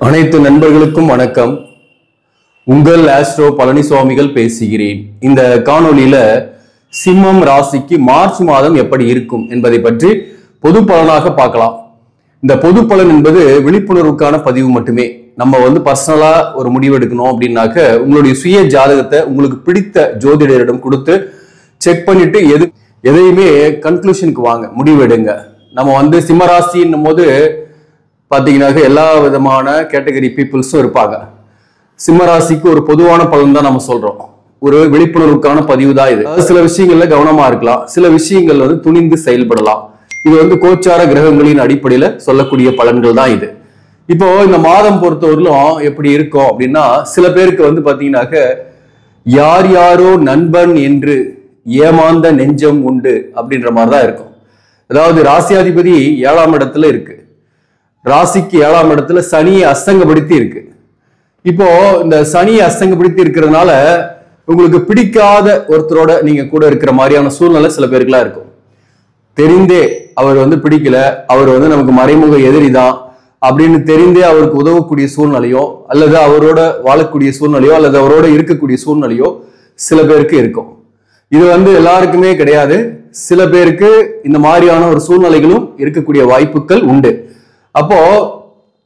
அனைத்து நண்பர்களுக்கும் வணக்கம். உங்கள் ஆஸ்ட்ரோ பழனிசுவாமிகள் பேசுகிறேன். இந்த காணொளியில சிம்மம் ராசிக்கு மார்ச் மாதம் எப்படி இருக்கும் என்பதை பற்றி பொது பலனாக பார்க்கலாம். இந்த பொது பலன் என்பது விழிப்புணர்வுக்கான பதிவு மட்டுமே. நம்ம பர்சனலா ஒரு முடிவு எடுக்கணும் அப்படின்னாக்க உங்களுடைய சுய ஜாதகத்தை உங்களுக்கு பிடித்த ஜோதிடரிடம் கொடுத்து செக் பண்ணிட்டு எதையுமே கன்க்ளூஷனுக்கு வாங்க, முடிவு எடுங்க. நம்ம சிம்மராசின்னும் போது பார்த்தீங்கன்னாக்க எல்லா விதமான கேட்டகரி பீப்புள்ஸும் இருப்பாங்க. சிம்மராசிக்கு ஒரு பொதுவான பலன் தான் நம்ம சொல்றோம். ஒரு விழிப்புணர்வுக்கான பதிவு தான் இது. சில விஷயங்கள்ல கவனமா இருக்கலாம், சில விஷயங்கள் துணிந்து செயல்படலாம். இது கோச்சார கிரகங்களின் அடிப்படையில சொல்லக்கூடிய பலன்கள் தான் இது. இப்போ இந்த மாதம் பொறுத்தவரையிலும் எப்படி இருக்கும் அப்படின்னா, சில பேருக்கு பாத்தீங்கன்னாக்க யார் யாரோ நண்பன் என்று ஏமாந்த நெஞ்சம் உண்டு அப்படின்ற மாதிரிதான் இருக்கும். அதாவது ராசியாதிபதி 7ஆம் இடத்துல இருக்கு. ராசிக்கு 7ஆம் இடத்துல சனியை அஸ்தங்கப்படுத்தி இருக்கு. இப்போ இந்த சனியை அஸ்தங்கப்படுத்தி இருக்கிறதுனால உங்களுக்கு பிடிக்காத ஒருத்தரோட நீங்க கூட இருக்கிற மாதிரியான சூழ்நிலை சில பேருக்குலாம் இருக்கும். தெரிந்தே அவர் பிடிக்கல, அவர் நமக்கு மறைமுக எதிரி தான் அப்படின்னு தெரிந்தே அவருக்கு உதவக்கூடிய சூழ்நிலையோ அல்லது அவரோட வாழக்கூடிய சூழ்நிலையோ அல்லது அவரோட இருக்கக்கூடிய சூழ்நிலையோ சில பேருக்கு இருக்கும். இது எல்லாருக்குமே கிடையாது. சில பேருக்கு இந்த மாதிரியான ஒரு சூழ்நிலைகளும் இருக்கக்கூடிய வாய்ப்புகள் உண்டு. அப்போ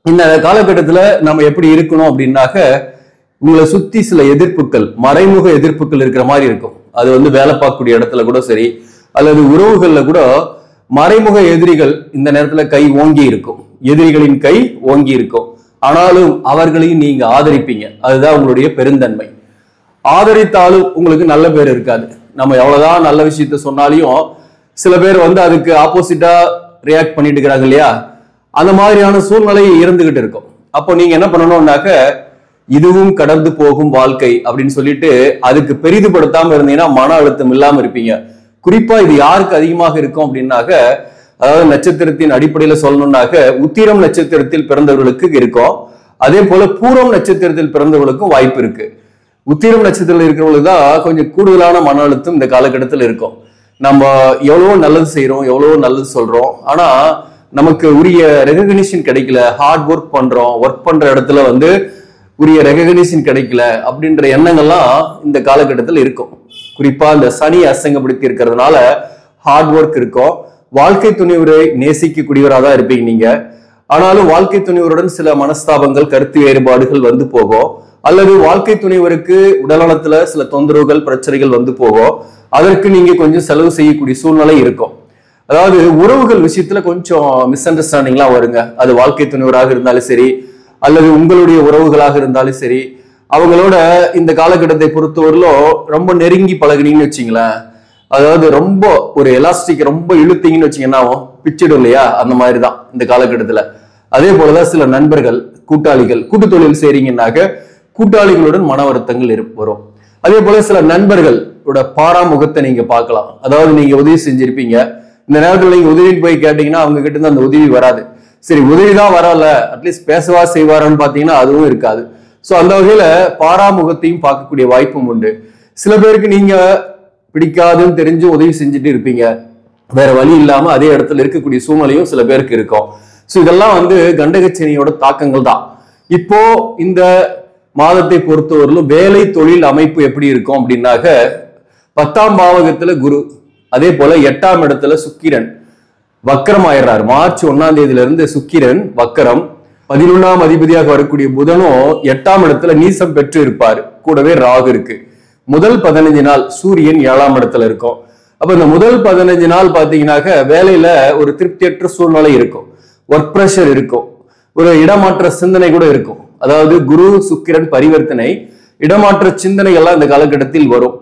இந்த காலகட்டத்துல நம்ம எப்படி இருக்கணும் அப்படின்னாக்க, உங்களை சுத்தி சில எதிர்ப்புகள், மறைமுக எதிர்ப்புகள் இருக்கிற மாதிரி இருக்கும். அது வேலை பார்க்கக்கூடிய இடத்துல கூட சரி, அல்லது உறவுகள்ல கூட மறைமுக எதிரிகள் இந்த நேரத்துல கை ஓங்கி இருக்கும். எதிரிகளின் கை ஓங்கி இருக்கும். ஆனாலும் அவர்களையும் நீங்க ஆதரிப்பீங்க. அதுதான் உங்களுடைய பெருந்தன்மை. ஆதரித்தாலும் உங்களுக்கு நல்ல பேர் இருக்காது. நம்ம எவ்வளவுதான் நல்ல விஷயத்த சொன்னாலையும் சில பேர் அதுக்கு ஆப்போசிட்டா ரியாக்ட் பண்ணிட்டு இருக்கிறாங்க இல்லையா, அந்த மாதிரியான சூழ்நிலை இருந்துகிட்டு இருக்கும். அப்போ நீங்க என்ன பண்ணணும்னாக்க, இதுவும் கடந்து போகும் வாழ்க்கை அப்படின்னு சொல்லிட்டு அதுக்கு பெரிதுபடுத்தாம இருந்தீங்கன்னா மன அழுத்தம் இல்லாம இருப்பீங்க. குறிப்பா இது யாருக்கு அதிகமாக இருக்கும் அப்படின்னாக்க, அதாவது நட்சத்திரத்தின் அடிப்படையில சொல்லணும்னாக்க உத்திரம் நட்சத்திரத்தில் பிறந்தவர்களுக்கு இருக்கும். அதே போல பூரம் நட்சத்திரத்தில் பிறந்தவர்களுக்கும் வாய்ப்பு இருக்கு. உத்திரம் நட்சத்திரத்தில் இருக்கிறவங்களுக்கு தான் கொஞ்சம் கூடுதலான மன அழுத்தம் இந்த காலகட்டத்தில் இருக்கும். நம்ம எவ்வளவோ நல்லது செய்யறோம், எவ்வளவோ நல்லது சொல்றோம், ஆனா நமக்கு உரிய ரெகக்னிஷன் கிடைக்கல. ஹார்ட் ஒர்க் பண்ற இடத்துல உரிய ரெகக்னிஷன் கிடைக்கல அப்படின்ற எண்ணங்கள்லாம் இந்த காலகட்டத்தில் இருக்கும். குறிப்பா இந்த சனி அசங்கப்படுத்தி இருக்கிறதுனால ஹார்ட் ஒர்க் இருக்கும். வாழ்க்கை துணைவரை நேசிக்கக்கூடியவராக தான் இருப்பீங்க நீங்க. ஆனாலும் வாழ்க்கை துணைவருடன் சில மனஸ்தாபங்கள், கருத்து வேறுபாடுகள் போகும். அல்லது வாழ்க்கை துணைவருக்கு உடல்நலத்துல சில தொந்தரவுகள், பிரச்சனைகள் போகும். அதற்கு நீங்க கொஞ்சம் செலவு செய்யக்கூடிய சூழ்நிலை இருக்கும். அதாவது உறவுகள் விஷயத்துல கொஞ்சம் மிஸ் அண்டர்ஸ்டாண்டிங்லாம் வருங்க. அது வாழ்க்கை துணைவராக இருந்தாலும் சரி, அல்லது உங்களுடைய உறவுகளாக இருந்தாலும் சரி, அவங்களோட இந்த காலகட்டத்தை பொறுத்தவரையிலும் ரொம்ப நெருங்கி பழகினீங்கன்னு வச்சுங்களேன். அதாவது ரொம்ப ஒரு எலாஸ்டிக் ரொம்ப இழுத்தீங்கன்னு வச்சீங்கன்னா பிச்சிடும் இல்லையா, அந்த மாதிரிதான் இந்த காலகட்டத்துல. அதே போலதான் சில நண்பர்கள், கூட்டாளிகள், கூட்டு தொழில் செய்றீங்கன்னாக்க கூட்டாளிகளுடன் மன வருத்தங்கள் வரும். அதே போல சில நண்பர்களோட பாராமுகத்தை நீங்க பார்க்கலாம். அதாவது நீங்க உதவி செஞ்சிருப்பீங்க, இந்த நேரத்துல நீங்க உதவி போய் கேட்டீங்கன்னா அவங்க கிட்ட இருந்து அந்த உதவி வராது. சரி, உதவிதான் வரல, அட்லீஸ்ட் பேசவா செய்வாரான்னு பாத்தீங்கன்னா அதுவும் இருக்காது. சோ அந்த வகையில பாராமுகத்தையும் பார்க்கக்கூடிய வாய்ப்பும் உண்டு. சில பேருக்கு நீங்க பிடிக்காதுன்னு தெரிஞ்சு உதவி செஞ்சுட்டு இருப்பீங்க, வேற வழி இல்லாம அதே இடத்துல இருக்கக்கூடிய சூழ்நிலையும் சில பேருக்கு இருக்கும். சோ இதெல்லாம் கண்டகச்சனியோட தாக்கங்கள் தான். இப்போ இந்த மாதத்தை பொறுத்தவரையிலும் வேலை தொழில் அமைப்பு எப்படி இருக்கும் அப்படின்னாக்க, 10ஆம் பாவகத்துல குரு, அதே போல 8ஆம் இடத்துல சுக்கிரன் வக்கரம் ஆயிடுறாரு. மார்ச் 1ஆம் தேதியில இருந்து சுக்கிரன் வக்கரம். 11ஆம் அதிபதியாக வரக்கூடிய புதனும் 8ஆம் இடத்துல நீசம் பெற்று இருப்பாரு. கூடவே ராகு இருக்கு. முதல் 15 நாள் சூரியன் 7ஆம் இடத்துல இருக்கும். அப்ப இந்த முதல் 15 நாள் பாத்தீங்கன்னாக்க வேலையில ஒரு திருப்தியற்ற சூழ்நிலை இருக்கும், ஒர்க் பிரஷர் இருக்கும், ஒரு இடமாற்ற சிந்தனை கூட இருக்கும். அதாவது குரு சுக்கிரன் பரிவர்த்தனை, இடமாற்ற சிந்தனை எல்லாம் இந்த காலகட்டத்தில் வரும்.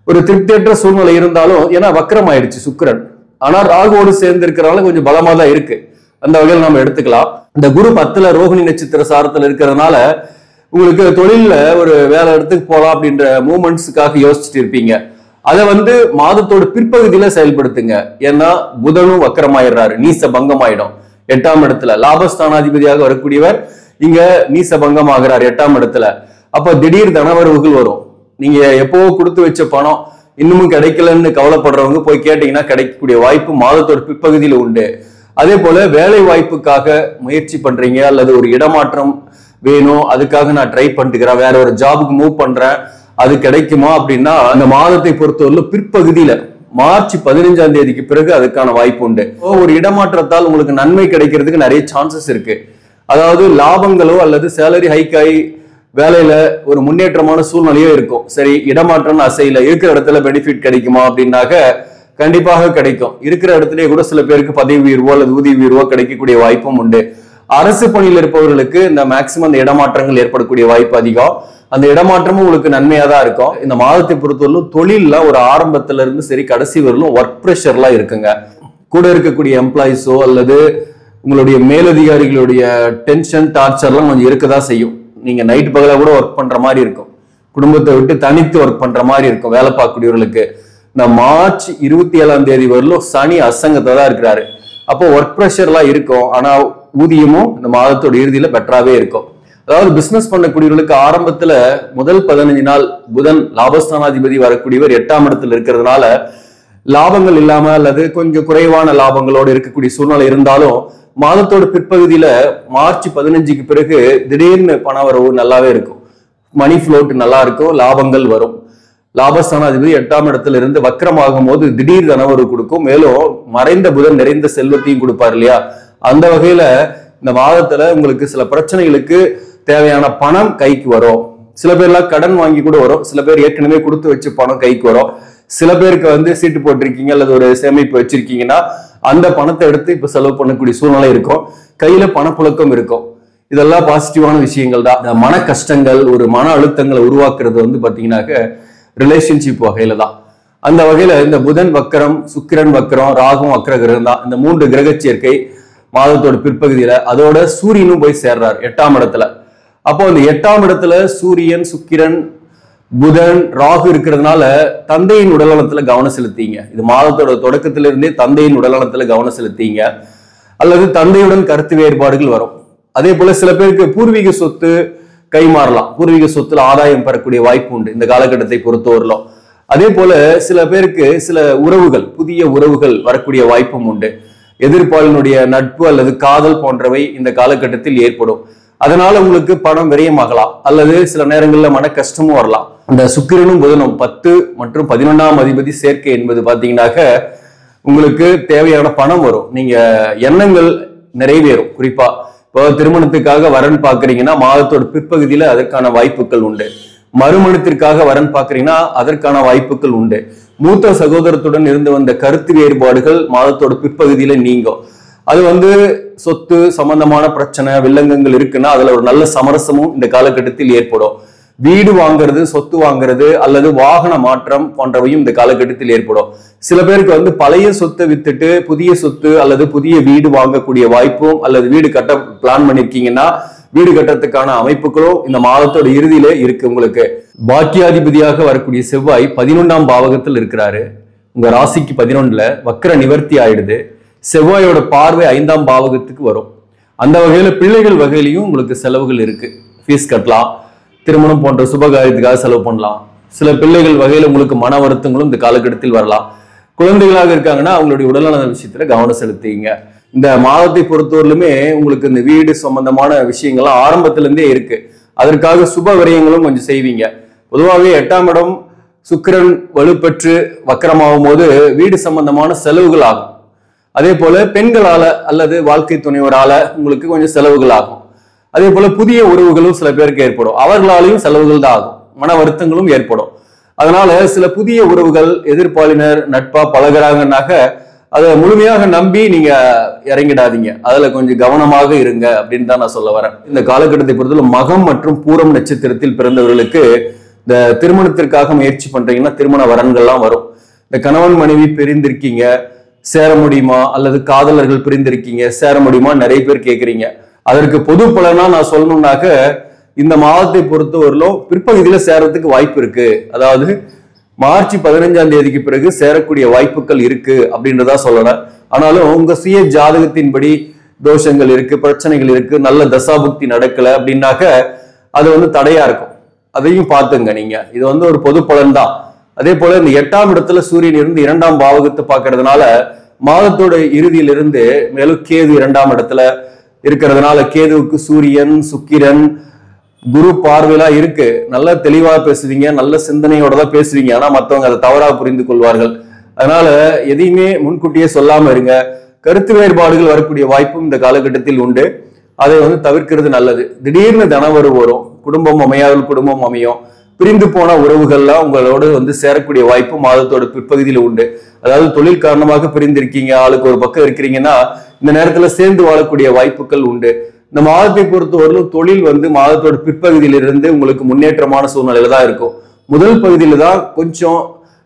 ஒரு திருப்தியற்ற சூழ்நிலை இருந்தாலும், ஏன்னா வக்கரம் ஆயிடுச்சு சுக்கிரன், ஆனா ராகுவோடு சேர்ந்து இருக்கிறனால கொஞ்சம் பலமா தான் இருக்கு. அந்த வகையில் நம்ம எடுத்துக்கலாம். இந்த குரு 10ல ரோகிணி நட்சத்திர சாரத்துல இருக்கிறதுனால உங்களுக்கு தொழில ஒரு வேலை இடத்துக்கு போலாம் அப்படின்ற மூமெண்ட்ஸுக்காக யோசிச்சுட்டு இருப்பீங்க. அதை மாதத்தோட பிற்பகுதியில செயல்படுத்துங்க. ஏன்னா புதனும் வக்கரமாயிடுறாரு, நீச பங்கம் ஆயிடும். 8ஆம் இடத்துல லாபஸ்தானாதிபதியாக வரக்கூடியவர் இங்க நீச பங்கம் ஆகிறார் 8ஆம் இடத்துல. அப்ப திடீர் தனவரவுகள் வரும். நீங்க எப்பவோ கொடுத்து வச்ச பணம் இன்னமும் கிடைக்கலன்னு கவலைப்படுறவங்க போய் கேட்டீங்கன்னா கிடைக்கக்கூடிய வாய்ப்பு மாதத்தோட பிற்பகுதியில உண்டு. அதே போல வேலை வாய்ப்புக்காக முயற்சி பண்றீங்க அல்லது ஒரு இடமாற்றம் வேணும், அதுக்காக நான் ட்ரை பண்ணிக்கிறேன், வேற ஒரு ஜாபுக்கு மூவ் பண்றேன், அது கிடைக்குமா அப்படின்னா அந்த மாதத்தை பொறுத்தவரையிலும் பிற்பகுதியில மார்ச் 15ஆம் தேதிக்கு பிறகு அதுக்கான வாய்ப்பு உண்டு. ஒரு இடமாற்றத்தால் உங்களுக்கு நன்மை கிடைக்கிறதுக்கு நிறைய சான்சஸ் இருக்கு. அதாவது லாபங்களோ அல்லது சேலரி ஹைக் ஆகி வேலையில ஒரு முன்னேற்றமான சூழ்நிலையோ இருக்கும். சரி, இடமாற்றம் அசையில இருக்கிற இடத்துல பெனிஃபிட் கிடைக்குமா அப்படின்னாக்க கண்டிப்பாக கிடைக்கும். இருக்கிற இடத்துலயே கூட சில பேருக்கு பதவி உயர்வோ அல்லது ஊதிய உயர்வோ கிடைக்கக்கூடிய வாய்ப்பும் உண்டு. அரசு பணியில் இருப்பவர்களுக்கு இந்த மேக்சிமம் அந்த இடமாற்றங்கள் ஏற்படக்கூடிய வாய்ப்பு அதிகம். அந்த இடமாற்றமும் உங்களுக்கு நன்மையா தான் இருக்கும். இந்த மாதத்தை பொறுத்தவரையிலும் தொழில்ல ஒரு ஆரம்பத்துல இருந்து சரி கடைசி வரலும் ஒர்க் ப்ரெஷர்லாம் இருக்குங்க. கூட இருக்கக்கூடிய எம்ப்ளாயிஸோ அல்லது உங்களுடைய மேலதிகாரிகளுடைய டென்ஷன் டார்ச்சர்லாம் கொஞ்சம் இருக்கதான் செய்யும். நீங்க நைட் பகலா கூட ஒர்க் பண்ற மாதிரி இருக்கும், குடும்பத்தை விட்டு தனித்து ஒர்க் பண்ற மாதிரி இருக்கும் வேலை பார்க்கக்கூடியவர்களுக்கு. இந்த மார்ச் 27ஆம் தேதி வரலும் சனி அசங்கத்தை தான் இருக்கிறாரு. அப்போ ஒர்க் ப்ரெஷர்லாம் இருக்கும், ஆனா ஊதியமும் இந்த மாதத்தோட இறுதியில பெட்டராவே இருக்கும். அதாவது பிசினஸ் பண்ணக்கூடியவர்களுக்கு ஆரம்பத்துல முதல் 15 நாள் புதன் லாபஸ்தானாதிபதி வரக்கூடியவர் 8ஆம் இடத்துல இருக்கிறதுனால லாபங்கள் இல்லாம அல்லது கொஞ்சம் குறைவான லாபங்களோடு இருக்கக்கூடிய சூழ்நிலை இருந்தாலும் மாதத்தோட பிற்பகுதியில மார்ச் 15க்கு பிறகு திடீர்னு பண வரவு நல்லாவே இருக்கும், மணி ஃப்ளோட் நல்லா இருக்கும், லாபங்கள் வரும். லாபஸ்தானாதிபதி 8ஆம் இடத்துல இருந்து வக்கரமாகும் போது திடீர் தனவரவு கொடுக்கும், மேலும் மறைந்த புதன் நிறைந்த செல்வத்தையும் கொடுப்பார் இல்லையா. அந்த வகையில இந்த மாதத்துல உங்களுக்கு சில பிரச்சனைகளுக்கு தேவையான பணம் கைக்கு வரும். சில பேர்லாம் கடன் வாங்கி கூட வரும், சில பேர் ஏற்கனவே கொடுத்து வச்சு பணம் கைக்கு வரும். சில பேருக்கு சீட்டு போட்டிருக்கீங்க அல்லது ஒரு சேமிப்பு வச்சிருக்கீங்கன்னா அந்த பணத்தை எடுத்து இப்ப செலவு பண்ணக்கூடிய சூழ்நிலை இருக்கும். கையில பணப்புழக்கம் இருக்கும். இதெல்லாம் பாசிட்டிவான விஷயங்கள் தான். இந்த மன கஷ்டங்கள் ஒரு மன அழுத்தங்களை உருவாக்குறது பாத்தீங்கன்னாக்க ரிலேஷன்ஷிப் வகையில தான். அந்த வகையில இந்த புதன் வக்கரம், சுக்கிரன் வக்கரம், ராகும் வக்கர கிரகம் தான். இந்த 3 கிரக சேர்க்கை மாதத்தோட பிற்பகுதியில அதோட சூரியனும் போய் சேர்றார் 8ஆம் இடத்துல. அப்போ அந்த 8ஆம் இடத்துல சூரியன், சுக்கிரன், புதன், ராகு இருக்கிறதுனால தந்தையின் உடல்நலத்துல கவனம் செலுத்தீங்க. இது மாதத்தோட தொடக்கத்தில இருந்தே தந்தையின் உடல்நலத்துல கவனம் செலுத்தீங்க. அல்லது தந்தையுடன் கருத்து வேறுபாடுகள் வரும். அதே போல சில பேருக்கு பூர்வீக சொத்து கை மாறலாம், பூர்வீக சொத்துல ஆதாயம் பெறக்கூடிய வாய்ப்பு உண்டு இந்த காலகட்டத்தை பொறுத்தவரையிலும். அதே போல சில பேருக்கு சில உறவுகள், புதிய உறவுகள் வரக்கூடிய வாய்ப்பும் உண்டு. எதிர்ப்பாளினுடைய நட்பு அல்லது காதல் போன்றவை இந்த காலகட்டத்தில் ஏற்படும். அதனால உங்களுக்கு பணம் விரயமாகலாம் அல்லது சில நேரங்களில் மன கஷ்டமும் வரலாம். இந்த சுக்கிரனும் புதனும் 10 மற்றும் 11ஆம் அதிபதி சேர்க்கை என்பது பாத்தீங்கன்னாக்க உங்களுக்கு தேவையான பணம் வரும், நீங்க எண்ணங்கள் நிறைவேறும். குறிப்பா இப்போ திருமணத்துக்காக வரன் பாக்குறீங்கன்னா மாதத்தோட பிற்பகுதியில அதற்கான வாய்ப்புகள் உண்டு. மறுமணத்திற்காக வரன் பாக்குறீங்கன்னா அதற்கான வாய்ப்புகள் உண்டு. மூத்த சகோதரத்துடன் இருந்து வந்த கருத்து வேறுபாடுகள் மாதத்தோட பிற்பகுதியில நீங்கும். அது சொத்து சம்பந்தமான பிரச்சனை வில்லங்கங்கள் இருக்குன்னா அதுல ஒரு நல்ல சமரசமும் இந்த காலகட்டத்தில் ஏற்படும். வீடு வாங்குறது, சொத்து வாங்குறது அல்லது வாகன மாற்றம் போன்றவையும் இந்த காலகட்டத்தில் ஏற்படும். சில பேருக்கு பழைய சொத்தை வித்துட்டு புதிய சொத்து அல்லது புதிய வீடு வாங்கக்கூடிய வாய்ப்பும் அல்லது வீடு கட்ட பிளான் பண்ணிருக்கீங்கன்னா வீடு கட்டத்துக்கான அமைப்புகளும் இந்த மாதத்தோட இறுதியில இருக்கு. உங்களுக்கு பாக்கியாதிபதியாக வரக்கூடிய செவ்வாய் 11ஆம் பாவகத்தில் இருக்கிறாரு. உங்க ராசிக்கு 11ல வக்கர நிவர்த்தி ஆயிடுது. செவ்வாயோட பார்வை 5ஆம் பாவகத்துக்கு வரும். அந்த வகையில பிள்ளைகள் வகையிலையும் உங்களுக்கு செலவுகள் இருக்கு. ஃபீஸ் கட்டலாம், திருமணம் போன்ற சுபகாரியத்துக்காக செலவு பண்ணலாம். சில பிள்ளைகள் வகையில உங்களுக்கு மன வருத்தங்களும் இந்த காலகட்டத்தில் வரலாம். குழந்தைகளாக இருக்காங்கன்னா அவங்களுடைய உடல்நல விஷயத்துல கவனம் செலுத்திங்க. இந்த மாதத்தை பொறுத்தவரையிலுமே உங்களுக்கு இந்த வீடு சம்பந்தமான விஷயங்கள்லாம் ஆரம்பத்துல இருந்தே இருக்கு. அதற்காக சுப விரயங்களும் கொஞ்சம் செய்வீங்க. பொதுவாகவே 8ஆம் இடம் சுக்கிரன் வலுப்பெற்று வக்கரமாகும் போது வீடு சம்பந்தமான செலவுகள் ஆகும். அதே போல பெண்களால அல்லது வாழ்க்கை துணைவரால உங்களுக்கு கொஞ்சம் செலவுகள் ஆகும். அதே போல புதிய உறவுகளும் சில பேருக்கு ஏற்படும், அவர்களாலையும் செலவுகள் தான் ஆகும், மன வருத்தங்களும் ஏற்படும். அதனால சில புதிய உறவுகள் எதிர்ப்பாளினர் நட்பா பழகுறாங்கன்னாக்க அதை முழுமையாக நம்பி நீங்க இறங்கிடாதீங்க, அதுல கொஞ்சம் கவனமாக இருங்க அப்படின்னு தான் நான் சொல்ல வரேன். இந்த காலகட்டத்தை பொறுத்தவரை மகம் மற்றும் பூரம் நட்சத்திரத்தில் பிறந்தவர்களுக்கு இந்த திருமணத்திற்காக முயற்சி பண்றீங்கன்னா திருமண வரன்கள்லாம் வரும். இந்த கணவன் மனைவி பிரிந்திருக்கீங்க, சேர முடியுமா, அல்லது காதலர்கள் பிரிந்திருக்கீங்க சேர முடியுமா நிறைய பேர் கேட்குறீங்க. அதற்கு பொது பலனா நான் சொல்லணும்னாக்க இந்த மாதத்தை பொறுத்தவரையிலும் பிற்பகுதியில சேரத்துக்கு வாய்ப்பு இருக்கு. அதாவது மார்ச் 15ஆம் தேதிக்கு பிறகு சேரக்கூடிய வாய்ப்புகள் இருக்கு அப்படின்றதா சொல்லலாம். ஆனாலும் உங்க சுய ஜாதகத்தின்படி தோஷங்கள் இருக்கு, பிரச்சனைகள் இருக்கு, நல்ல தசாபுக்தி நடக்கல அப்படின்னாக்க அது தடையா இருக்கும். அதையும் பார்த்துங்க நீங்க. இது ஒரு பொது பலன் தான். அதே போல இந்த 8ஆம் இடத்துல சூரியன் இருந்து 2ஆம் பாவகத்தை பார்க்கறதுனால மாதத்தோட இறுதியிலிருந்து மேலும் கேது 2ஆம் இடத்துல இருக்கிறதுனால கேதுவுக்கு சூரியன், சுக்கிரன், குரு பார்வையெல்லாம் இருக்கு. நல்ல தெளிவா பேசுவீங்க, நல்ல சிந்தனையோட தான் பேசுவீங்க. ஆனா மற்றவங்க அதை தவறா புரிந்து கொள்வார்கள். அதனால எதையுமே முன்கூட்டியே சொல்லாம இருங்க. கருத்து வேறுபாடுகள் வரக்கூடிய வாய்ப்பும் இந்த காலகட்டத்தில் உண்டு. அதை தவிர்க்கிறது நல்லது. திடீர்னு தனவரு வரும், குடும்பம் அமையாது, குடும்பம் அமையும். பிரிந்து போன உறவுகள்லாம் உங்களோட சேரக்கூடிய வாய்ப்பு மாதத்தோட பிற்பகுதியில் உண்டு. அதாவது தொழில் காரணமாக பிரிந்திருக்கீங்க, ஆளுக்கு ஒரு பக்கம் இருக்கிறீங்கன்னா இந்த நேரத்துல சேர்ந்து வாழக்கூடிய வாய்ப்புகள் உண்டு. இந்த மாதத்தை பொறுத்தவரையிலும் தொழில் மாதத்தோட பிற்பகுதியிலிருந்து உங்களுக்கு முன்னேற்றமான சூழ்நிலையில தான் இருக்கும். முதல் பகுதியில தான் கொஞ்சம்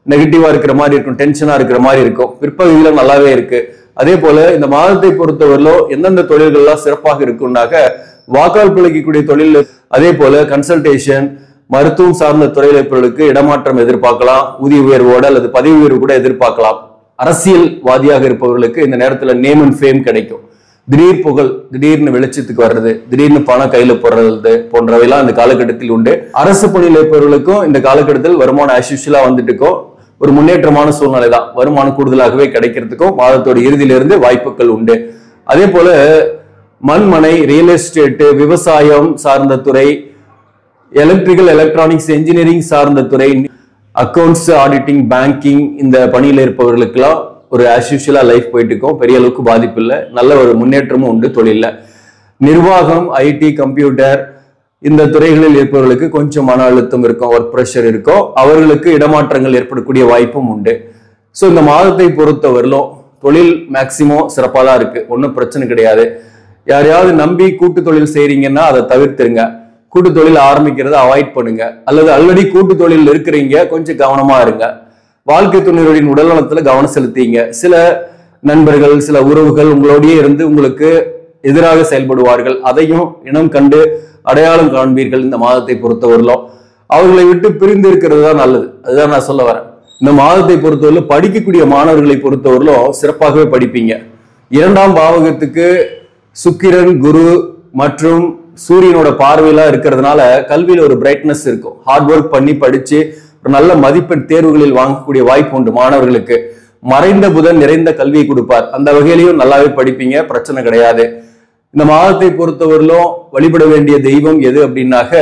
நெகட்டிவா இருக்கிற மாதிரி இருக்கும், டென்ஷனா இருக்கிற மாதிரி இருக்கும். பிற்பகுதியில நல்லாவே இருக்கு. அதே போல இந்த மாதத்தை பொறுத்தவரையிலும் எந்தெந்த தொழில்கள்லாம் சிறப்பாக இருக்கும்னாக்க வாக்கால் பிழைக்கக்கூடிய தொழில், அதே போல கன்சல்டேஷன், மருத்துவம் சார்ந்த துறையிலுக்கு இடமாற்றம் எதிர்பார்க்கலாம். ஊதிய உயர்வோட அல்லது பதவி உயர்வு கூட எதிர்பார்க்கலாம். அரசியல்வாதியாக இருப்பவர்களுக்கு இந்த நேரத்துல நேம் அண்ட் ஃபேம் கிடைக்கும். திடீர் புகழ், திடீர்னு வெளிச்சத்துக்கு வர்றது, திடீர்னு பணம் கையில போடுறது போன்றவையெல்லாம் இந்த காலகட்டத்தில் உண்டு. அரசு பணியில் இருப்பவர்களுக்கும் இந்த காலகட்டத்தில் வருமானம் ஆஸ்யூஷுவலா இருக்கும். ஒரு முன்னேற்றமான சூழ்நிலை தான். வருமானம் கூடுதலாகவே கிடைக்கிறதுக்கும் மாதத்தோட இறுதியிலிருந்து வாய்ப்புகள் உண்டு. அதே போல மண்மனை, ரியல் எஸ்டேட், விவசாயம் சார்ந்த துறை, எலக்ட்ரிக்கல் எலக்ட்ரானிக்ஸ் இன்ஜினியரிங் சார்ந்த துறை, அக்கௌண்ட்ஸ், ஆடிட்டிங், பேங்கிங் இந்த பணியில இருப்பவர்களுக்கெல்லாம் ஒரு ஆஸ்யூஷுவலா லைஃப் போயிட்டு இருக்கும். பெரிய அளவுக்கு பாதிப்பு இல்லை, நல்ல ஒரு முன்னேற்றமும் உண்டு. தொழில நிர்வாகம், ஐடி, கம்ப்யூட்டர் இந்த துறைகளில் இருப்பவர்களுக்கு கொஞ்சம் மன அழுத்தம் இருக்கும், ஒர்க் ப்ரெஷர் இருக்கும். அவர்களுக்கு இடமாற்றங்கள் ஏற்படக்கூடிய வாய்ப்பும் உண்டு. ஸோ இந்த மாதத்தை பொறுத்தவரையிலும் தொழில் மேக்சிமம் சிறப்பாக தான் இருக்கு, ஒன்றும் பிரச்சனை கிடையாது. யாரையாவது நம்பி கூட்டு தொழில் செய்றீங்கன்னா அதை தவிர்த்துருங்க. கூட்டு தொழில் ஆரம்பிக்கிறத அவாய்ட் பண்ணுங்க. அல்லது ஆல்ரெடி கூட்டு தொழில் இருக்கிறீங்க, கொஞ்சம் கவனமா இருங்க. வாழ்க்கை துணைவரின் உடல்நலத்துல கவனம் செலுத்திங்க. சில நண்பர்கள், சில உறவுகள் உங்களோடயே இருந்து உங்களுக்கு எதிராக செயல்படுவார்கள். அதையும் இனம் கண்டு அடையாளம் காண்பீர்கள். இந்த மாதத்தை பொறுத்தவரையிலும் அவர்களை விட்டு பிரிந்து இருக்கிறது தான் நல்லது. அதுதான் நான் சொல்ல வரேன். இந்த மாதத்தை பொறுத்தவரையிலும் படிக்கக்கூடிய மாணவர்களை பொறுத்தவரையிலும் சிறப்பாகவே படிப்பீங்க. 2ஆம் பாவகத்துக்கு சுக்கிரன், குரு மற்றும் சூரியனோட பார்வையெல்லாம் இருக்கிறதுனால கல்வியில ஒரு பிரைட்னஸ் இருக்கும். ஹார்ட் ஒர்க் பண்ணி படிச்சு ஒரு நல்ல மதிப்பெண் தேர்வுகளில் வாங்கக்கூடிய வாய்ப்பு உண்டு மாணவர்களுக்கு. மறைந்த புதன் நிறைந்த கல்வியை கொடுப்பார். அந்த வகையிலையும் நல்லாவே படிப்பீங்க, பிரச்சனை கிடையாது. இந்த மாதத்தை பொறுத்தவரையிலும் வழிபட வேண்டிய தெய்வம் எது அப்படின்னாக்க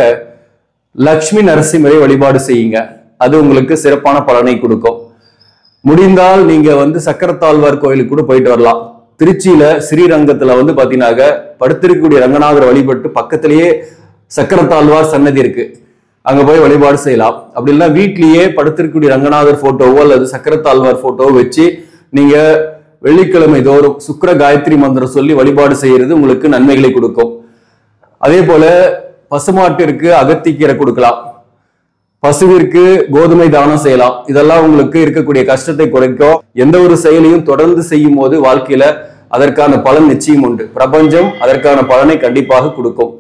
லக்ஷ்மி நரசிம்மரை வழிபாடு செய்யுங்க. அது உங்களுக்கு சிறப்பான பலனை கொடுக்கும். முடிந்தால் நீங்க சக்கரத்தாழ்வார் கோயிலுக்கு கூட போயிட்டு வரலாம். திருச்சியில ஸ்ரீரங்கத்துல பாத்தீங்கன்னாக்க படுத்திருக்கக்கூடிய ரங்கநாதர் வழிபட்டு பக்கத்திலேயே சக்கரத்தாழ்வார் சன்னதி இருக்கு, அங்க போய் வழிபாடு செய்யலாம். அப்படி இல்லைன்னா வீட்லயே படுத்திருக்கக்கூடிய ரங்கநாதர் போட்டோவோ அல்லது சக்கரத்தாழ்வார் போட்டோவோ வச்சு நீங்க வெள்ளிக்கிழமை தோறும் சுக்கிர காயத்ரி மந்திரம் சொல்லி வழிபாடு செய்யறது உங்களுக்கு நன்மைகளை கொடுக்கும். அதே போல பசுமாட்டிற்கு அகத்திக்கீரை கொடுக்கலாம், பசுவிற்கு கோதுமை தானம் செய்யலாம். இதெல்லாம் உங்களுக்கு இருக்கக்கூடிய கஷ்டத்தை குறைக்கும். எந்த ஒரு செயலையும் தொடர்ந்து செய்யும் போது வாழ்க்கையில அதற்கான பலன் நிச்சயம் உண்டு. பிரபஞ்சம் அதற்கான பலனை கண்டிப்பாக கொடுக்கும்.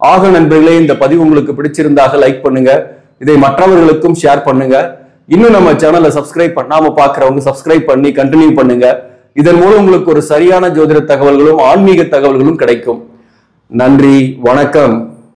ஆக நண்பர்களே, இந்த பதிவு உங்களுக்கு பிடிச்சிருந்தாக லைக் பண்ணுங்க, இதை மற்றவர்களுக்கும் ஷேர் பண்ணுங்க. இன்னும் நம்ம சேனலை சப்ஸ்கிரைப் பண்ணாம பாக்குறவங்க சப்ஸ்கிரைப் பண்ணி கண்டினியூ பண்ணுங்க. இதன் மூலம் உங்களுக்கு ஒரு சரியான ஜோதிட தகவல்களும் ஆன்மீக தகவல்களும் கிடைக்கும். நன்றி, வணக்கம்.